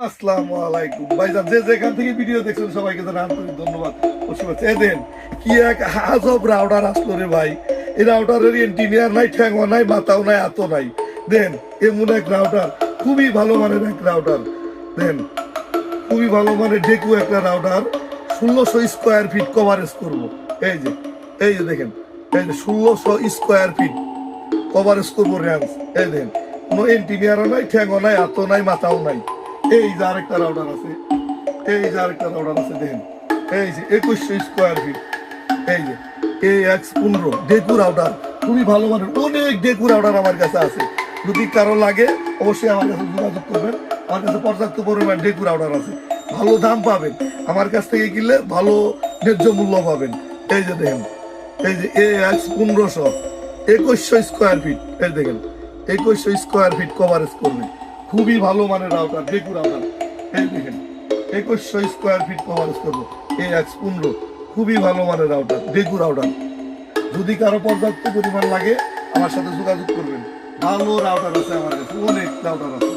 আসসালামু আলাইকুম ভাইজান, যে যেখান থেকে ভিডিও দেখছেন সবাইকে জানাই আন্তরিক ধন্যবাদ। দেন কি এক আজব রাউটার আসলো রে ভাই। এই রাউটারের ইঞ্জিনিয়ার নাই, ঠ্যাঙ্গো নাই, মাথাও নাই, হাতও নাই। দেন এমন এক রাউটার, খুবই ভালো মানের এক রাউটার। দেন খুবই ভালো মানের ডেকু একটা রাউটার, 1600 স্কোয়ার ফিট কভারেজ করবো। এই যে দেখেন, এই যে 1600 স্কোয়ার ফিট কভারেজ করবো র্যান্স। এই দেখেন, কোনো ইঞ্জিনিয়ারও নাই, ঠ্যাঙ্গো নাই, হাতও নাই, মাথাও নাই। এই যে আরেকটা রাউটার আছে, দেখেন, এই যে 2100 স্কোয়ার ফিট। এই যে AX15 ডেকু রাউটার, খুবই ভালো মানের। অনেক ডেকু রাউটার আমার কাছে আছে, যদি কারো লাগে অবশ্যই আমার কাছে যোগাযোগ করবেন। আমার কাছে পর্যাপ্ত পরিমাণ ডেকু রাউটার আছে, ভালো দাম পাবেন। আমার কাছ থেকে কিনলে ভালো ন্যায্য মূল্য পাবেন। এই যে দেখেন, এই যে AX1500 2100 স্কোয়ার ফিট। এই দেখেন, 2100 স্কোয়ার ফিট কভারেজ করবে, খুবই ভালো মানের রাউটার, ডেকু রাউটার। এই দেখেন, 2100 স্কোয়ার ফিট কভারেজ করবো AX15, খুবই ভালো মানের রাউটার, ডেকু রাউটার। যদি কারো পর্যাপ্ত পরিমাণ লাগে আমার সাথে যোগাযোগ করবেন। ভালো রাউটার আছে আমার কাছে, অনেক রাউটার আছে।